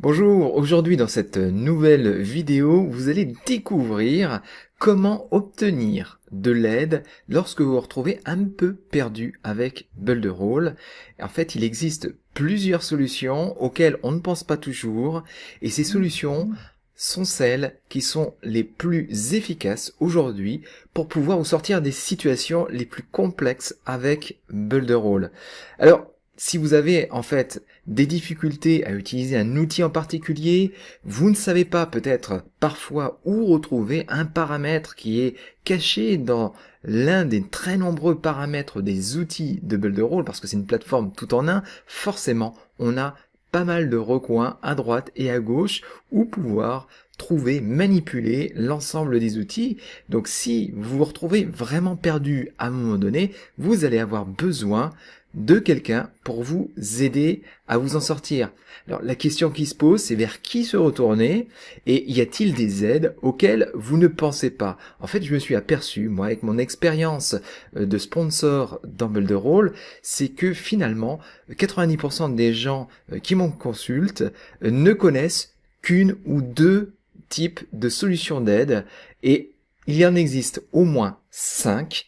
Bonjour, aujourd'hui dans cette nouvelle vidéo, vous allez découvrir comment obtenir de l'aide lorsque vous vous retrouvez un peu perdu avec Builderall. En fait, il existe plusieurs solutions auxquelles on ne pense pas toujours et ces solutions sont celles qui sont les plus efficaces aujourd'hui pour pouvoir vous sortir des situations les plus complexes avec Builderall. Alors, si vous avez en fait des difficultés à utiliser un outil en particulier, vous ne savez pas peut-être parfois où retrouver un paramètre qui est caché dans l'un des très nombreux paramètres des outils de Builderall, parce que c'est une plateforme tout en un, forcément on a pas mal de recoins à droite et à gauche où pouvoir trouver, manipuler l'ensemble des outils. Donc si vous vous retrouvez vraiment perdu à un moment donné, vous allez avoir besoin de quelqu'un pour vous aider à vous en sortir. Alors la question qui se pose, c'est vers qui se retourner et y a-t-il des aides auxquelles vous ne pensez pas? En fait, je me suis aperçu, moi, avec mon expérience de sponsor dans Builderall, c'est que finalement, 90% des gens qui m'en consultent ne connaissent qu'une ou deux types de solutions d'aide et il y en existe au moins 5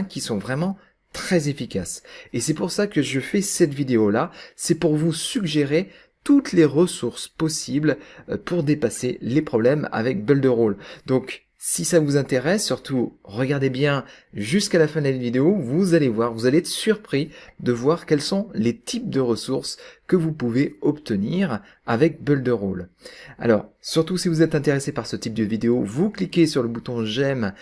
qui sont vraiment très efficace. Et c'est pour ça que je fais cette vidéo-là, c'est pour vous suggérer toutes les ressources possibles pour dépasser les problèmes avec Builderall. Donc, si ça vous intéresse, surtout, regardez bien jusqu'à la fin de la vidéo, vous allez voir, vous allez être surpris de voir quels sont les types de ressources que vous pouvez obtenir avec Builderall. Alors, surtout si vous êtes intéressé par ce type de vidéo, vous cliquez sur le bouton j'aime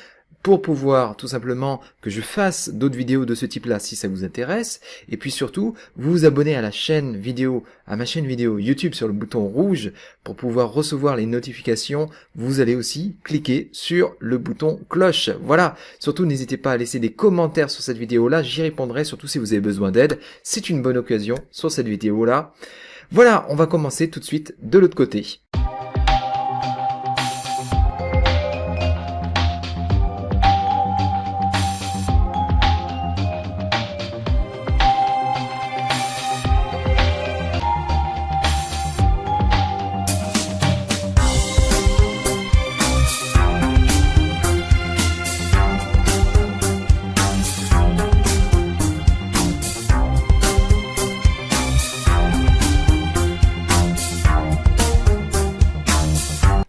pour pouvoir tout simplement que je fasse d'autres vidéos de ce type-là si ça vous intéresse. Et puis surtout, vous vous abonnez à la chaîne vidéo, à ma chaîne vidéo YouTube sur le bouton rouge pour pouvoir recevoir les notifications. Vous allez aussi cliquer sur le bouton cloche. Voilà. Surtout, n'hésitez pas à laisser des commentaires sur cette vidéo-là. J'y répondrai, surtout si vous avez besoin d'aide. C'est une bonne occasion sur cette vidéo-là. Voilà, on va commencer tout de suite de l'autre côté.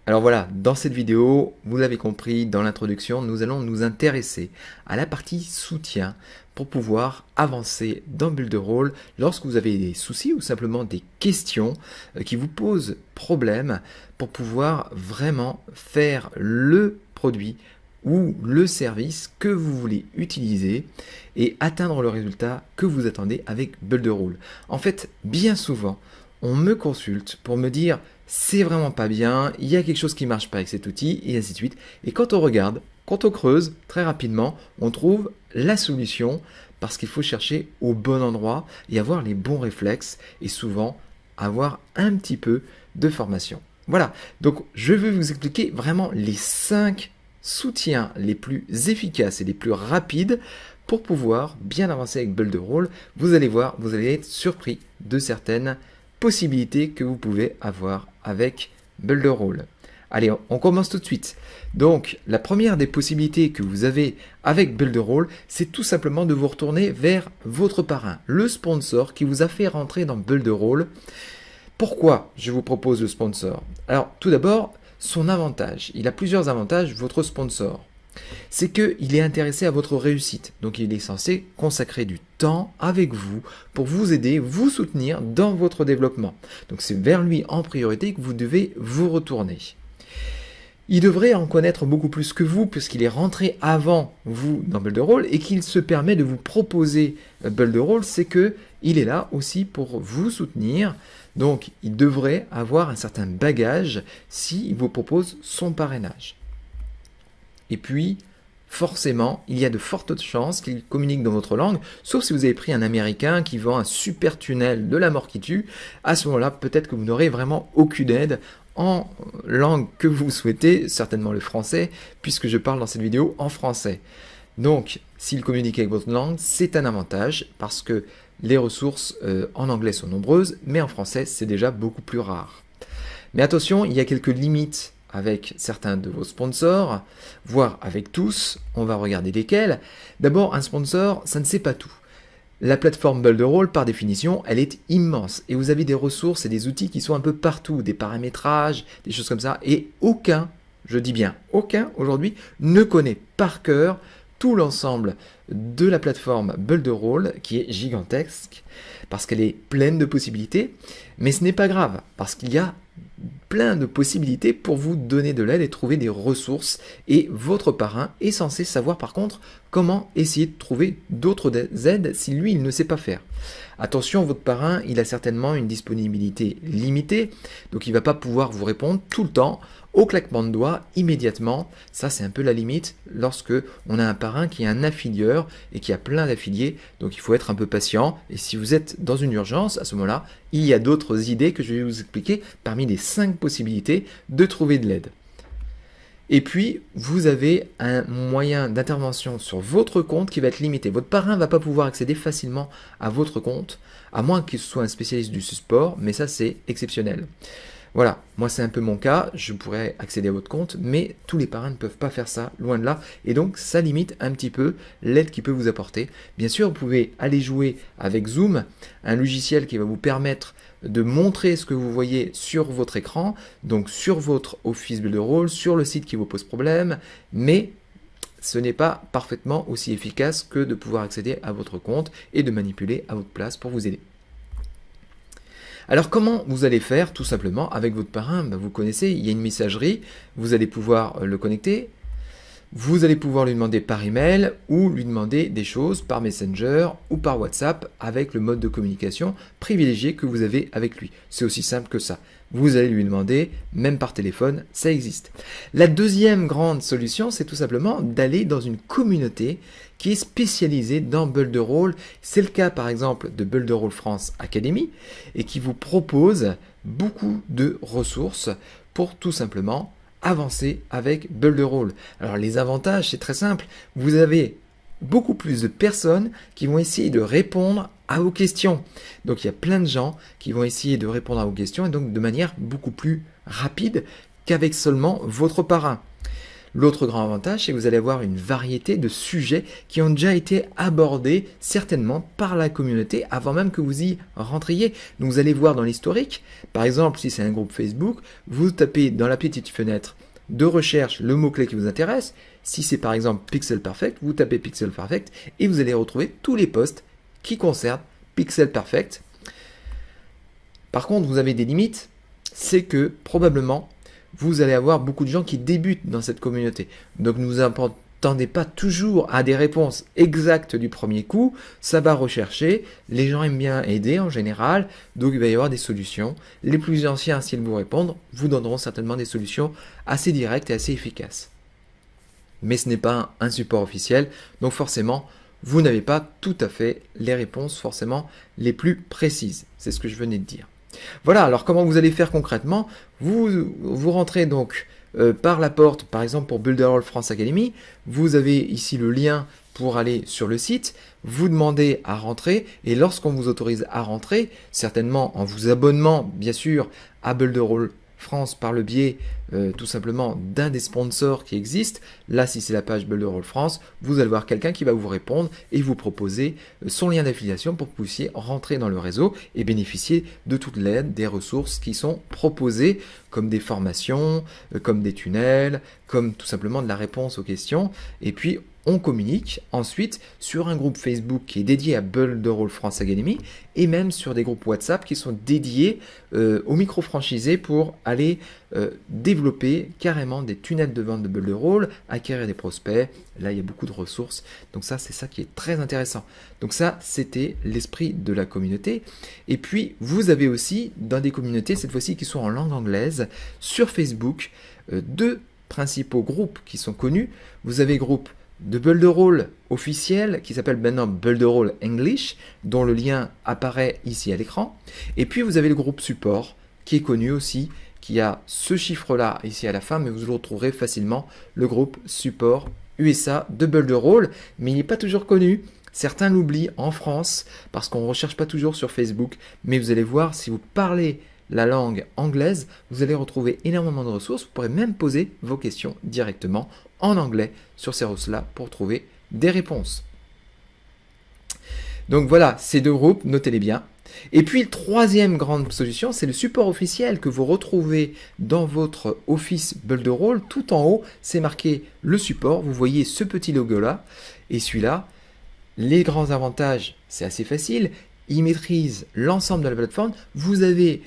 Alors voilà, dans cette vidéo, vous l'avez compris, dans l'introduction, nous allons nous intéresser à la partie soutien pour pouvoir avancer dans Builderall lorsque vous avez des soucis ou simplement des questions qui vous posent problème pour pouvoir vraiment faire le produit ou le service que vous voulez utiliser et atteindre le résultat que vous attendez avec Builderall. En fait, bien souvent, on me consulte pour me dire c'est vraiment pas bien, il y a quelque chose qui marche pas avec cet outil et ainsi de suite. Et quand on regarde, quand on creuse, très rapidement, on trouve la solution parce qu'il faut chercher au bon endroit et avoir les bons réflexes et souvent avoir un petit peu de formation. Voilà, donc je vais vous expliquer vraiment les 5 soutiens les plus efficaces et les plus rapides pour pouvoir bien avancer avec Builderall. Vous allez voir, vous allez être surpris de certaines possibilités que vous pouvez avoir avec Builderall. Allez, on commence tout de suite. Donc, la première des possibilités que vous avez avec Builderall, c'est tout simplement de vous retourner vers votre parrain, le sponsor qui vous a fait rentrer dans Builderall. Pourquoi je vous propose le sponsor? Alors, tout d'abord, son avantage. Il a plusieurs avantages, votre sponsor. C'est qu'il est intéressé à votre réussite. Donc il est censé consacrer du temps avec vous pour vous aider, vous soutenir dans votre développement. Donc c'est vers lui en priorité que vous devez vous retourner. Il devrait en connaître beaucoup plus que vous puisqu'il est rentré avant vous dans Builderall et qu'il se permet de vous proposer Builderall, c'est que il est là aussi pour vous soutenir. Donc il devrait avoir un certain bagage s'il vous propose son parrainage. Et puis, forcément, il y a de fortes chances qu'il communique dans votre langue, sauf si vous avez pris un américain qui vend un super tunnel de la mort qui tue. À ce moment-là, peut-être que vous n'aurez vraiment aucune aide en langue que vous souhaitez, certainement le français, puisque je parle dans cette vidéo en français. Donc, s'il communique avec votre langue, c'est un avantage, parce que les ressources en anglais sont nombreuses, mais en français, c'est déjà beaucoup plus rare. Mais attention, il y a quelques limites avec certains de vos sponsors, voire avec tous. On va regarder lesquels. D'abord, un sponsor, ça ne sait pas tout. La plateforme Builderall, par définition, elle est immense et vous avez des ressources et des outils qui sont un peu partout, des paramétrages, des choses comme ça, et aucun, je dis bien aucun aujourd'hui, ne connaît par cœur tout l'ensemble de la plateforme Builderall qui est gigantesque parce qu'elle est pleine de possibilités, mais ce n'est pas grave parce qu'il y a plein de possibilités pour vous donner de l'aide et trouver des ressources, et votre parrain est censé savoir par contre comment essayer de trouver d'autres aides si lui il ne sait pas faire. Attention, votre parrain il a certainement une disponibilité limitée, donc il ne va pas pouvoir vous répondre tout le temps au claquement de doigts immédiatement. Ça c'est un peu la limite lorsque on a un parrain qui est un affilieur et qui a plein d'affiliés, donc il faut être un peu patient, et si vous êtes dans une urgence à ce moment-là, il y a d'autres idées que je vais vous expliquer parmi les 5 possibilités de trouver de l'aide. Et puis, vous avez un moyen d'intervention sur votre compte qui va être limité. Votre parrain ne va pas pouvoir accéder facilement à votre compte, à moins qu'il soit un spécialiste du support, mais ça c'est exceptionnel. Voilà, moi c'est un peu mon cas, je pourrais accéder à votre compte, mais tous les parrains ne peuvent pas faire ça, loin de là, et donc ça limite un petit peu l'aide qu'il peut vous apporter. Bien sûr, vous pouvez aller jouer avec Zoom, un logiciel qui va vous permettre de montrer ce que vous voyez sur votre écran, donc sur votre Office Builderall, sur le site qui vous pose problème, mais ce n'est pas parfaitement aussi efficace que de pouvoir accéder à votre compte et de manipuler à votre place pour vous aider. Alors comment vous allez faire? Tout simplement avec votre parrain, vous connaissez, il y a une messagerie, vous allez pouvoir le connecter, vous allez pouvoir lui demander par email ou lui demander des choses par Messenger ou par WhatsApp avec le mode de communication privilégié que vous avez avec lui. C'est aussi simple que ça. Vous allez lui demander, même par téléphone, ça existe. La deuxième grande solution, c'est tout simplement d'aller dans une communauté qui est spécialisée dans Builderall. C'est le cas par exemple de Builderall France Academy et qui vous propose beaucoup de ressources pour tout simplement avancer avec Builderall. Alors les avantages, c'est très simple. Vous avez beaucoup plus de personnes qui vont essayer de répondre à vos questions. Donc il y a plein de gens qui vont essayer de répondre à vos questions et donc de manière beaucoup plus rapide qu'avec seulement votre parrain. L'autre grand avantage, c'est que vous allez avoir une variété de sujets qui ont déjà été abordés certainement par la communauté avant même que vous y rentriez. Donc vous allez voir dans l'historique, par exemple si c'est un groupe Facebook, vous tapez dans la petite fenêtre de recherche le mot-clé qui vous intéresse. Si c'est par exemple Pixel Perfect, vous tapez Pixel Perfect et vous allez retrouver tous les posts qui concernent Pixel Perfect. Par contre, vous avez des limites, c'est que probablement vous allez avoir beaucoup de gens qui débutent dans cette communauté. Donc ne vous attendez pas toujours à des réponses exactes du premier coup, ça va rechercher, les gens aiment bien aider en général, donc il va y avoir des solutions. Les plus anciens, s'ils vous répondent, vous donneront certainement des solutions assez directes et assez efficaces. Mais ce n'est pas un support officiel, donc forcément, vous n'avez pas tout à fait les réponses forcément les plus précises. C'est ce que je venais de dire. Voilà, alors comment vous allez faire concrètement? Vous rentrez donc par la porte, par exemple pour Builderall France Academy, vous avez ici le lien pour aller sur le site, vous demandez à rentrer, et lorsqu'on vous autorise à rentrer, certainement en vous abonnant bien sûr à Builderall France par le biais tout simplement d'un des sponsors qui existent. Là, si c'est la page Builderall France, vous allez voir quelqu'un qui va vous répondre et vous proposer son lien d'affiliation pour que vous puissiez rentrer dans le réseau et bénéficier de toute l'aide, des ressources qui sont proposées, comme des formations, comme des tunnels, comme tout simplement de la réponse aux questions. Et puis, on communique ensuite sur un groupe Facebook qui est dédié à Builderall France Academy et même sur des groupes WhatsApp qui sont dédiés aux micro-franchisés pour aller développer carrément des tunnels de vente de Builderall, acquérir des prospects. Là, il y a beaucoup de ressources. Donc ça, c'est ça qui est très intéressant. Donc ça, c'était l'esprit de la communauté. Et puis, vous avez aussi dans des communautés, cette fois-ci, qui sont en langue anglaise, sur Facebook, deux principaux groupes qui sont connus. Vous avez le groupe de Builderall officiel qui s'appelle maintenant Builderall English, dont le lien apparaît ici à l'écran. Et puis vous avez le groupe support qui est connu aussi, qui a ce chiffre-là ici à la fin, mais vous le retrouverez facilement, le groupe support USA de Builderall, mais il n'est pas toujours connu. Certains l'oublient en France parce qu'on ne recherche pas toujours sur Facebook, mais vous allez voir, si vous parlez la langue anglaise, vous allez retrouver énormément de ressources. Vous pourrez même poser vos questions directement en anglais sur ces ressources-là pour trouver des réponses. Donc voilà, ces deux groupes, notez-les bien. Et puis, troisième grande solution, c'est le support officiel que vous retrouvez dans votre Office Builderall. Tout en haut, c'est marqué le support. Vous voyez ce petit logo-là. Et celui-là, les grands avantages, c'est assez facile. Il maîtrise l'ensemble de la plateforme. Vous avez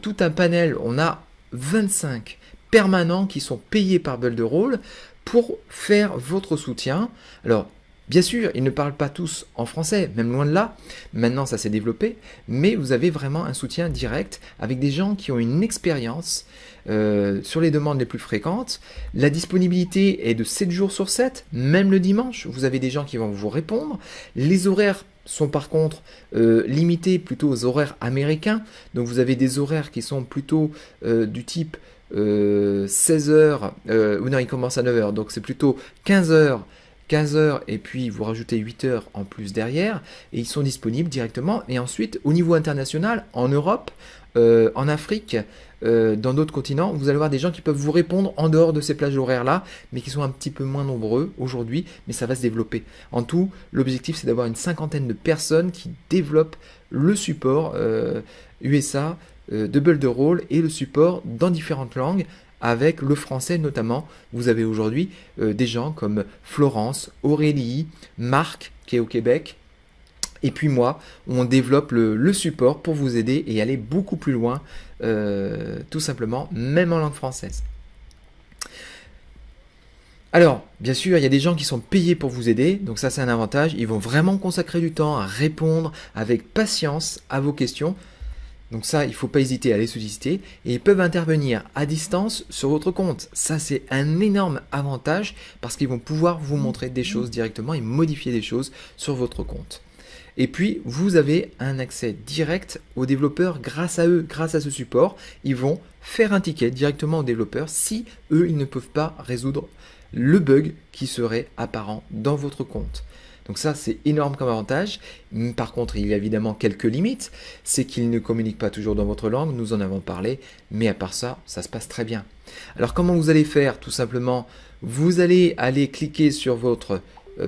tout un panel. On a 25 permanents qui sont payés par Builderall pour faire votre soutien. Alors, bien sûr, ils ne parlent pas tous en français, même loin de là. Maintenant, ça s'est développé. Mais vous avez vraiment un soutien direct avec des gens qui ont une expérience sur les demandes les plus fréquentes. La disponibilité est de 7 jours sur 7, même le dimanche. Vous avez des gens qui vont vous répondre. Les horaires sont par contre limités plutôt aux horaires américains. Donc vous avez des horaires qui sont plutôt du type 16h, ou non, il commence à 9h, donc c'est plutôt 15h, 15h et puis vous rajoutez 8 heures en plus derrière et ils sont disponibles directement. Et ensuite au niveau international, en Europe, en Afrique, dans d'autres continents, vous allez avoir des gens qui peuvent vous répondre en dehors de ces plages horaires là, mais qui sont un petit peu moins nombreux aujourd'hui, mais ça va se développer. En tout, l'objectif c'est d'avoir une cinquantaine de personnes qui développent le support USA de Builderall et le support dans différentes langues. Avec le français notamment, vous avez aujourd'hui des gens comme Florence, Aurélie, Marc qui est au Québec, et puis moi, on développe le support pour vous aider et aller beaucoup plus loin, tout simplement, même en langue française. Alors, bien sûr, il y a des gens qui sont payés pour vous aider, donc ça c'est un avantage, ils vont vraiment consacrer du temps à répondre avec patience à vos questions. Donc ça, il ne faut pas hésiter à les solliciter et ils peuvent intervenir à distance sur votre compte. Ça, c'est un énorme avantage parce qu'ils vont pouvoir vous montrer des choses directement et modifier des choses sur votre compte. Et puis, vous avez un accès direct aux développeurs grâce à eux, grâce à ce support. Ils vont faire un ticket directement aux développeurs si eux, ils ne peuvent pas résoudre le bug qui serait apparent dans votre compte. Donc ça, c'est énorme comme avantage. Par contre, il y a évidemment quelques limites. C'est qu'ils ne communiquent pas toujours dans votre langue, nous en avons parlé. Mais à part ça, ça se passe très bien. Alors comment vous allez faire? Tout simplement, vous allez aller cliquer sur votre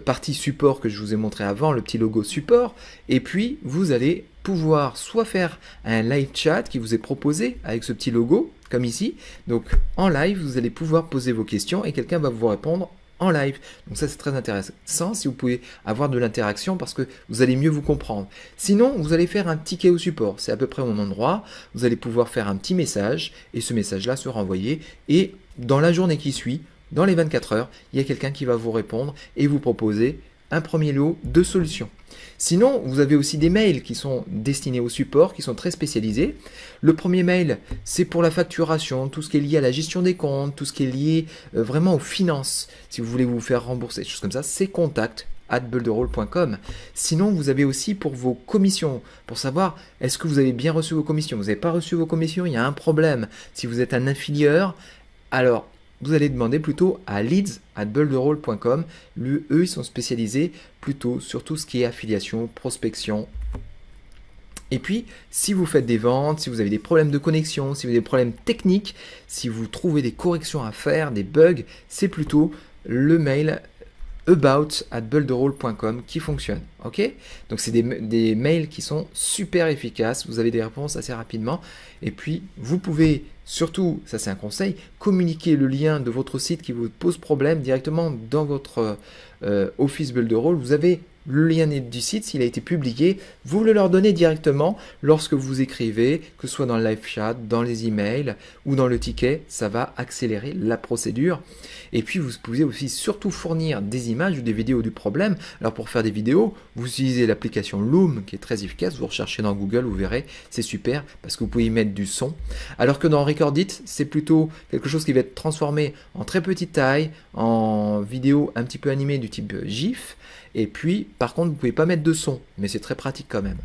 partie support que je vous ai montré avant, le petit logo support. Et puis, vous allez pouvoir soit faire un live chat qui vous est proposé avec ce petit logo, comme ici. Donc en live, vous allez pouvoir poser vos questions et quelqu'un va vous répondre en live. Donc ça c'est très intéressant si vous pouvez avoir de l'interaction parce que vous allez mieux vous comprendre. Sinon vous allez faire un ticket au support, c'est à peu près au même endroit, vous allez pouvoir faire un petit message et ce message là sera envoyé et dans la journée qui suit, dans les 24 heures, il y a quelqu'un qui va vous répondre et vous proposer un premier lot de solutions. Sinon, vous avez aussi des mails qui sont destinés au support, qui sont très spécialisés. Le premier mail, c'est pour la facturation, tout ce qui est lié à la gestion des comptes, tout ce qui est lié vraiment aux finances. Si vous voulez vous faire rembourser, des choses comme ça, c'est contact@builderall.com. Sinon, vous avez aussi pour vos commissions, pour savoir est-ce que vous avez bien reçu vos commissions. Vous n'avez pas reçu vos commissions, il y a un problème. Si vous êtes un affilieur, alors vous allez demander plutôt à leads@builderall.com. Eux, ils sont spécialisés plutôt sur tout ce qui est affiliation, prospection. Et puis, si vous faites des ventes, si vous avez des problèmes de connexion, si vous avez des problèmes techniques, si vous trouvez des corrections à faire, des bugs, c'est plutôt le mail about@builderall.com qui fonctionne. Ok? Donc c'est des mails qui sont super efficaces, vous avez des réponses assez rapidement et puis vous pouvez surtout, ça c'est un conseil, communiquer le lien de votre site qui vous pose problème directement dans votre Office Builderall. Vous avez le lien du site, s'il a été publié, vous le leur donnez directement lorsque vous écrivez, que ce soit dans le live chat, dans les emails ou dans le ticket, ça va accélérer la procédure. Et puis vous pouvez aussi surtout fournir des images ou des vidéos du problème. Alors pour faire des vidéos, vous utilisez l'application Loom qui est très efficace, vous recherchez dans Google, vous verrez, c'est super parce que vous pouvez y mettre du son. Alors que dans Recordit, c'est plutôt quelque chose qui va être transformé en très petite taille, en vidéo un petit peu animée du type GIF. Et puis, par contre, vous ne pouvez pas mettre de son, mais c'est très pratique quand même.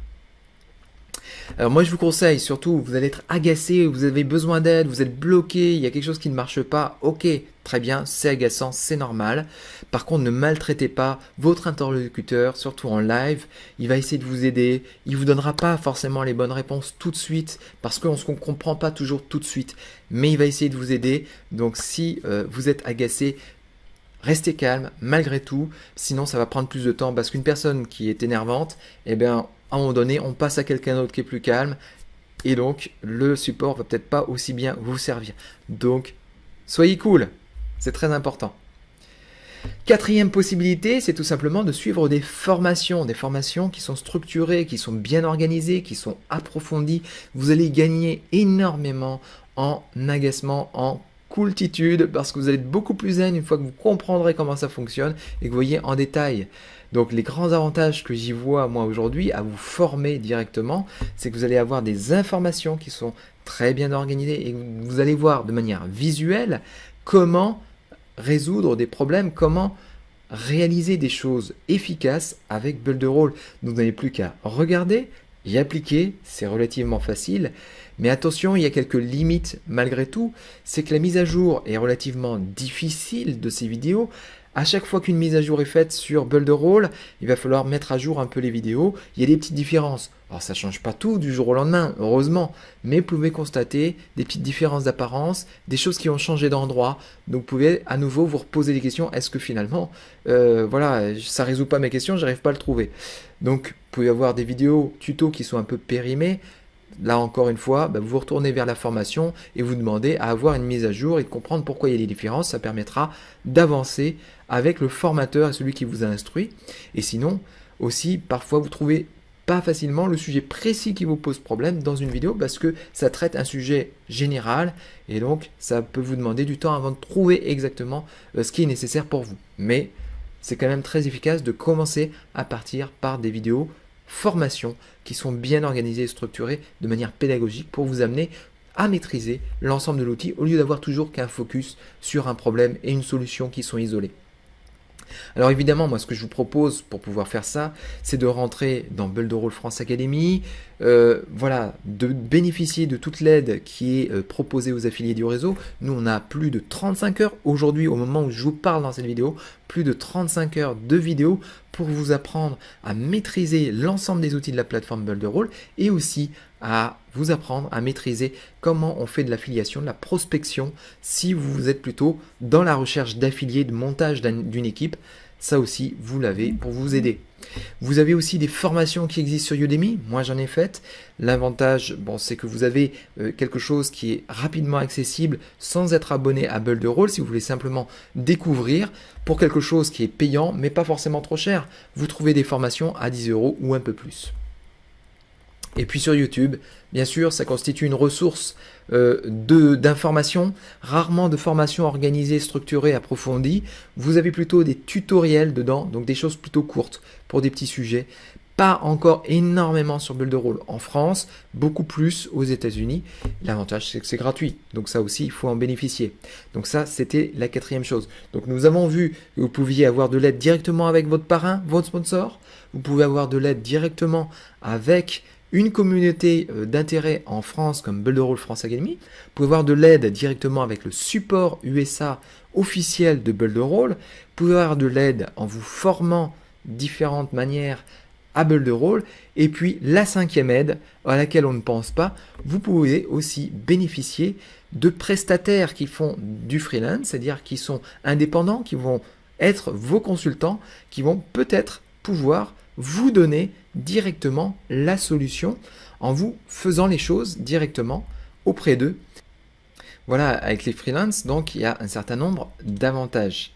Alors moi je vous conseille, surtout vous allez être agacé, vous avez besoin d'aide, vous êtes bloqué, il y a quelque chose qui ne marche pas, ok, très bien, c'est agaçant, c'est normal. Par contre ne maltraitez pas votre interlocuteur, surtout en live, il va essayer de vous aider, il vous donnera pas forcément les bonnes réponses tout de suite, parce qu'on ne comprend pas toujours tout de suite, mais il va essayer de vous aider. Donc si vous êtes agacé, restez calme malgré tout, sinon ça va prendre plus de temps, parce qu'une personne qui est énervante, eh bien à un moment donné, on passe à quelqu'un d'autre qui est plus calme, et donc le support va peut-être pas aussi bien vous servir. Donc, soyez cool, c'est très important. Quatrième possibilité, c'est tout simplement de suivre des formations qui sont structurées, qui sont bien organisées, qui sont approfondies. Vous allez gagner énormément en agacement, en cooltitude, parce que vous allez être beaucoup plus zen une fois que vous comprendrez comment ça fonctionne et que vous voyez en détail. Donc les grands avantages que j'y vois moi aujourd'hui à vous former directement, c'est que vous allez avoir des informations qui sont très bien organisées et vous allez voir de manière visuelle comment résoudre des problèmes, comment réaliser des choses efficaces avec Builderall. Donc vous n'avez plus qu'à regarder et appliquer, c'est relativement facile. Mais attention, il y a quelques limites malgré tout, c'est que la mise à jour est relativement difficile de ces vidéos. À chaque fois qu'une mise à jour est faite sur Builderall, il va falloir mettre à jour un peu les vidéos. Il y a des petites différences. Alors ça ne change pas tout du jour au lendemain, heureusement, mais vous pouvez constater des petites différences d'apparence, des choses qui ont changé d'endroit. Donc vous pouvez à nouveau vous reposer des questions. Est-ce que finalement, voilà, ça ne résout pas mes questions, j'arrive pas à le trouver. Donc vous pouvez avoir des vidéos tutos qui sont un peu périmées. Là encore une fois, vous retournez vers la formation et vous demandez à avoir une mise à jour et de comprendre pourquoi il y a des différences. Ça permettra d'avancer avec le formateur et celui qui vous a instruit. Et sinon, aussi, parfois vous trouvez pas facilement le sujet précis qui vous pose problème dans une vidéo parce que ça traite un sujet général et donc ça peut vous demander du temps avant de trouver exactement ce qui est nécessaire pour vous. Mais c'est quand même très efficace de commencer à partir par des vidéos formations qui sont bien organisées et structurées de manière pédagogique pour vous amener à maîtriser l'ensemble de l'outil au lieu d'avoir toujours qu'un focus sur un problème et une solution qui sont isolés. Alors évidemment, moi ce que je vous propose pour pouvoir faire ça, c'est de rentrer dans Builderall France Academy, voilà, de bénéficier de toute l'aide qui est proposée aux affiliés du réseau. Nous on a plus de 35 heures aujourd'hui au moment où je vous parle dans cette vidéo, plus de 35 heures de vidéos pour vous apprendre à maîtriser l'ensemble des outils de la plateforme Builderall et aussi à vous apprendre à maîtriser comment on fait de l'affiliation, de la prospection si vous êtes plutôt dans la recherche d'affiliés, de montage d'une équipe. Ça aussi, vous l'avez pour vous aider. Vous avez aussi des formations qui existent sur Udemy. Moi, j'en ai faites. L'avantage, bon, c'est que vous avez quelque chose qui est rapidement accessible sans être abonné à Builderall. Si vous voulez simplement découvrir pour quelque chose qui est payant, mais pas forcément trop cher, vous trouvez des formations à 10 € ou un peu plus. Et puis sur YouTube, bien sûr, ça constitue une ressource d'informations, rarement de formations organisées, structurées, approfondies. Vous avez plutôt des tutoriels dedans, donc des choses plutôt courtes pour des petits sujets. Pas encore énormément sur Builderall en France, beaucoup plus aux États-Unis. L'avantage, c'est que c'est gratuit, donc ça aussi, il faut en bénéficier. Donc ça, c'était la quatrième chose. Donc nous avons vu que vous pouviez avoir de l'aide directement avec votre parrain, votre sponsor. Vous pouvez avoir de l'aide directement avec une communauté d'intérêt en France comme Builderall France Academy. Vous pouvez avoir de l'aide directement avec le support USA officiel de Builderall. Vous pouvez avoir de l'aide en vous formant différentes manières à Builderall. Et puis la cinquième aide à laquelle on ne pense pas, vous pouvez aussi bénéficier de prestataires qui font du freelance, c'est-à-dire qui sont indépendants, qui vont être vos consultants, qui vont peut-être pouvoir vous donner directement la solution en vous faisant les choses directement auprès d'eux. Voilà, avec les freelances, donc il y a un certain nombre d'avantages.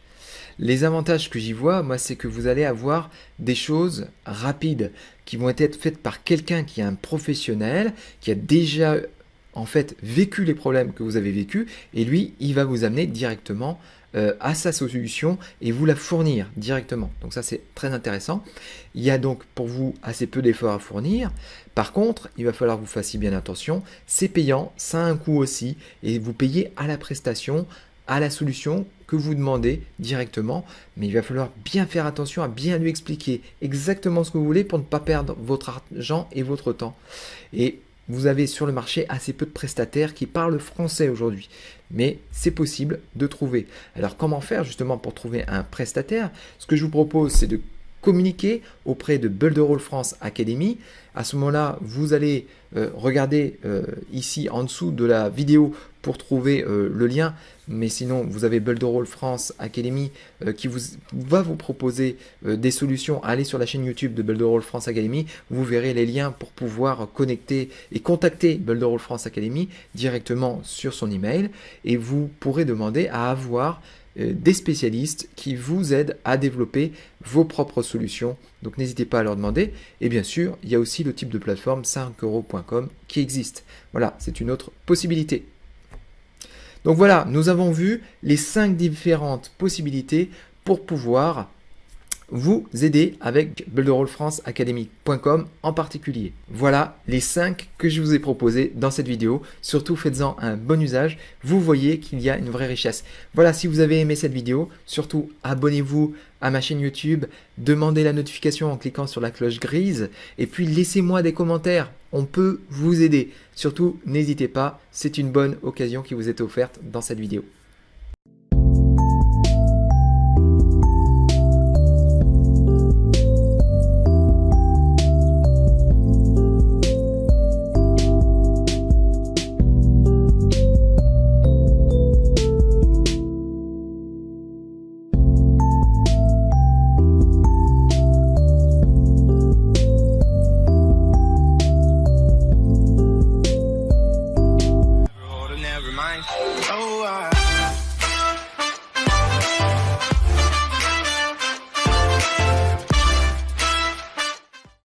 Les avantages que j'y vois, moi, c'est que vous allez avoir des choses rapides qui vont être faites par quelqu'un qui est un professionnel, qui a déjà en fait vécu les problèmes que vous avez vécus, et lui, il va vous amener directement à sa solution et vous la fournir directement. Donc ça, c'est très intéressant. Il y a donc pour vous assez peu d'efforts à fournir. Par contre, il va falloir que vous fassiez bien attention. C'est payant, ça a un coût aussi, et vous payez à la prestation, à la solution que vous demandez directement, mais il va falloir bien faire attention à bien lui expliquer exactement ce que vous voulez pour ne pas perdre votre argent et votre temps. Et vous avez sur le marché assez peu de prestataires qui parlent français aujourd'hui, mais c'est possible de trouver. Alors comment faire justement pour trouver un prestataire? Ce que je vous propose, c'est de communiquer auprès de Builderall France Academy. À ce moment-là, vous allez regarder ici en dessous de la vidéo pour trouver le lien, mais sinon vous avez Builderall France Academy qui va vous proposer des solutions. Allez sur la chaîne YouTube de Builderall France Academy, vous verrez les liens pour pouvoir connecter et contacter Builderall France Academy directement sur son email, et vous pourrez demander à avoir des spécialistes qui vous aident à développer vos propres solutions. Donc n'hésitez pas à leur demander. Et bien sûr, il y a aussi le type de plateforme 5euros.com qui existe. Voilà, c'est une autre possibilité. Donc voilà, nous avons vu les 5 différentes possibilités pour pouvoir vous aider avec builderallfranceacademy.com en particulier. Voilà les 5 que je vous ai proposés dans cette vidéo. Surtout faites-en un bon usage. Vous voyez qu'il y a une vraie richesse. Voilà, si vous avez aimé cette vidéo, surtout abonnez-vous à ma chaîne YouTube, demandez la notification en cliquant sur la cloche grise et puis laissez-moi des commentaires. On peut vous aider. Surtout, n'hésitez pas, c'est une bonne occasion qui vous est offerte dans cette vidéo.